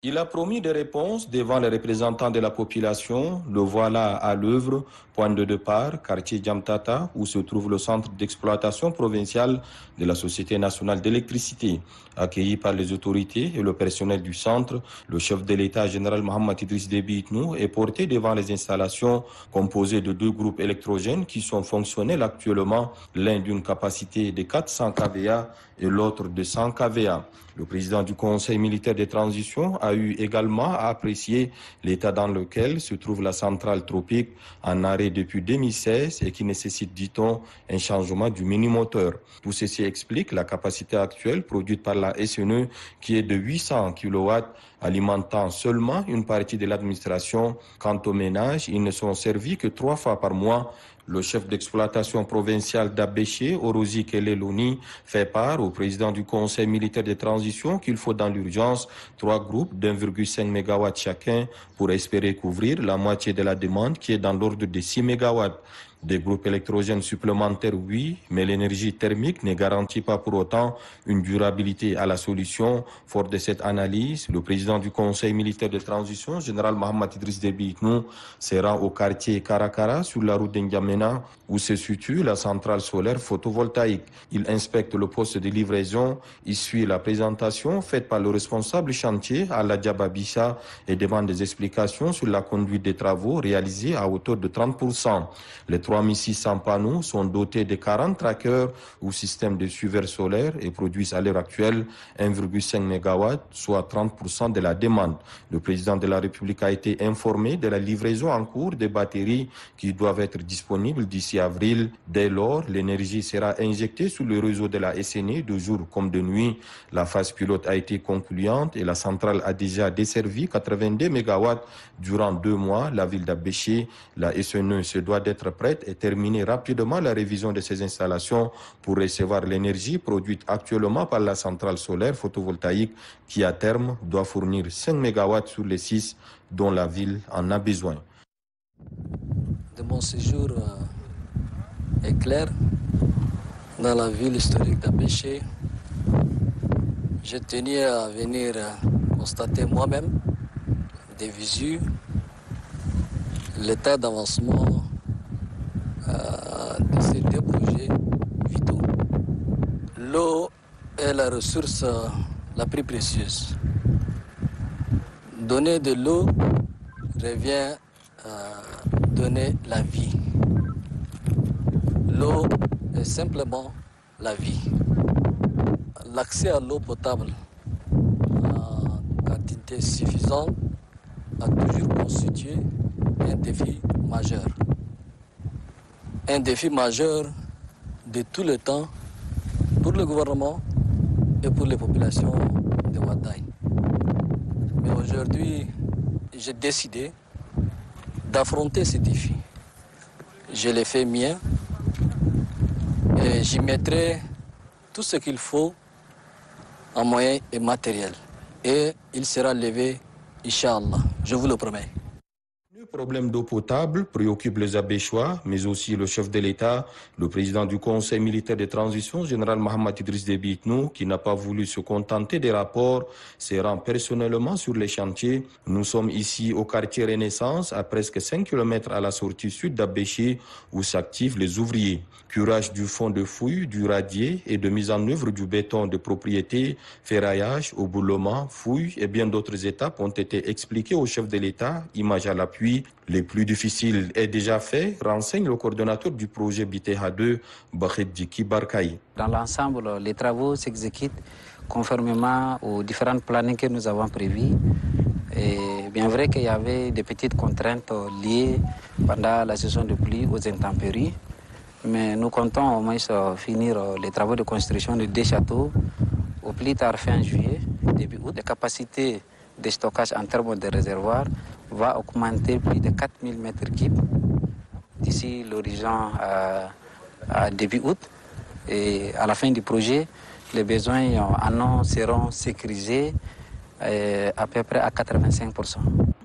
Il a promis des réponses devant les représentants de la population. Le voilà à l'œuvre, point de départ, quartier Djamtata, où se trouve le centre d'exploitation provinciale de la Société nationale d'électricité. Accueilli par les autorités et le personnel du centre, le chef de l'État général Mohamed Idriss Déby Itnou est porté devant les installations composées de deux groupes électrogènes qui sont fonctionnels actuellement, l'un d'une capacité de 400 kVA et l'autre de 100 kVA. Le président du Conseil militaire de transition a eu également à apprécier l'état dans lequel se trouve la centrale tropique en arrêt depuis 2016 et qui nécessite, dit-on, un changement du mini-moteur. Tout ceci explique la capacité actuelle produite par la SNE qui est de 800 kW, alimentant seulement une partie de l'administration. Quant aux ménages, ils ne sont servis que 3 fois par mois. Le chef d'exploitation provincial d'Abéché, Orozi Keleloni, fait part au président du Conseil militaire de transition qu'il faut dans l'urgence 3 groupes d'1,5 MW chacun pour espérer couvrir la moitié de la demande qui est dans l'ordre de 6 MW. Des groupes électrogènes supplémentaires, oui, mais l'énergie thermique ne garantit pas pour autant une durabilité à la solution. Fort de cette analyse, le président du Conseil militaire de transition, général Mohamed Idriss Déby Itnou, se rend au quartier Karakara sur la route d'Ndiamena où se situe la centrale solaire photovoltaïque. Il inspecte le poste de livraison, il suit la présentation faite par le responsable chantier Aladja Babissa et demande des explications sur la conduite des travaux réalisés à hauteur de 30%. Les 3600 panneaux sont dotés de 40 trackers ou systèmes de suiveurs solaires et produisent à l'heure actuelle 1,5 MW, soit 30% de la demande. Le président de la République a été informé de la livraison en cours des batteries qui doivent être disponibles d'ici avril. Dès lors, l'énergie sera injectée sur le réseau de la SNE de jour comme de nuit. La phase pilote a été concluante et la centrale a déjà desservi 82 MW durant 2 mois. La ville d'Abéché, la SNE se doit d'être prête et terminer rapidement la révision de ces installations pour recevoir l'énergie produite actuellement par la centrale solaire photovoltaïque qui à terme doit fournir 5 MW sur les 6 dont la ville en a besoin. De mon séjour est clair dans la ville historique d'Abéché. J'ai tenu à venir constater moi-même des visu l'état d'avancement de ces deux projets vitaux. L'eau est la ressource la plus précieuse. Donner de l'eau revient à donner la vie. L'eau est simplement la vie. L'accès à l'eau potable en quantité suffisante a toujours constitué un défi majeur. Un défi majeur de tout le temps pour le gouvernement et pour les populations de Ouaddaï. Mais aujourd'hui, j'ai décidé d'affronter ce défi. Je l'ai fait mien et j'y mettrai tout ce qu'il faut en moyens et matériels. Et il sera levé, Inch'Allah, je vous le promets. Le problème d'eau potable préoccupe les Abéchois, mais aussi le chef de l'État, le président du Conseil militaire de transition, général Mohamed Idriss Déby Itnou, qui n'a pas voulu se contenter des rapports, se rend personnellement sur les chantiers. Nous sommes ici au quartier Renaissance, à presque 5 km à la sortie sud d'Abéché, où s'activent les ouvriers. Curage du fond de fouille, du radier et de mise en œuvre du béton de propriété, ferraillage, éboulement, fouille et bien d'autres étapes ont été expliquées au chef de l'État, image à l'appui. Les plus difficiles est déjà fait, renseigne le coordonnateur du projet BTH 2, Bakhed Djiki Barkaï. Dans l'ensemble, les travaux s'exécutent conformément aux différents plannings que nous avons prévus. Et bien vrai qu'il y avait des petites contraintes liées pendant la saison de pluie aux intempéries, mais nous comptons au moins finir les travaux de construction de 2 châteaux au plus tard fin juillet, début août. La capacité de stockage en termes de réservoirs va augmenter plus de 4000 m3 d'ici l'horizon à début août. Et à la fin du projet, les besoins en eau seront sécurisés à peu près à 85%.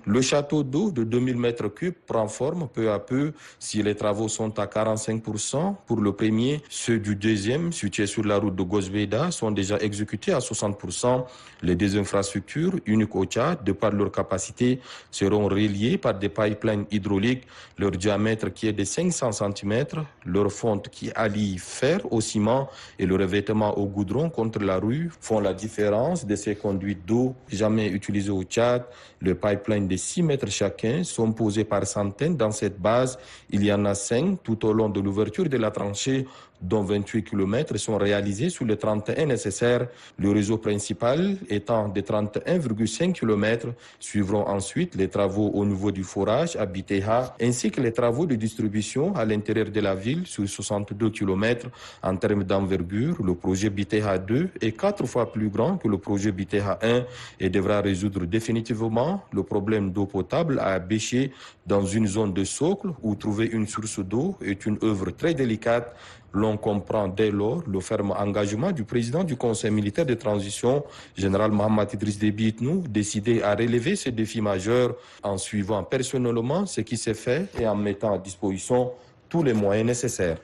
Le château d'eau de 2000 m3 prend forme peu à peu si les travaux sont à 45%. Pour le premier, ceux du deuxième, situés sur la route de Gozbeda, sont déjà exécutés à 60%. Les deux infrastructures, uniques au Tchad, de par leur capacité, seront reliées par des pipelines hydrauliques. Leur diamètre qui est de 500 cm, leur fonte qui allie fer au ciment et le revêtement au goudron contre la rue font la différence de ces conduites d'eau jamais utilisées au Tchad. Le pipeline de 6 mètres chacun sont posés par centaines dans cette base. Il y en a 5 tout au long de l'ouverture de la tranchée, dont 28 km sont réalisés sur les 31 nécessaires. Le réseau principal étant de 31,5 km. Suivront ensuite les travaux au niveau du forage à Bitéha, ainsi que les travaux de distribution à l'intérieur de la ville sur 62 km. En termes d'envergure, le projet Bitéha 2 est 4 fois plus grand que le projet Bitéha 1 et devra résoudre définitivement le problème d'eau potable à Béché dans une zone de socle où trouver une source d'eau est une œuvre très délicate. L'on comprend dès lors le ferme engagement du président du Conseil militaire de transition, général Mohamed Idriss Déby Itnou, décidé à relever ce défi majeur en suivant personnellement ce qui s'est fait et en mettant à disposition tous les moyens nécessaires.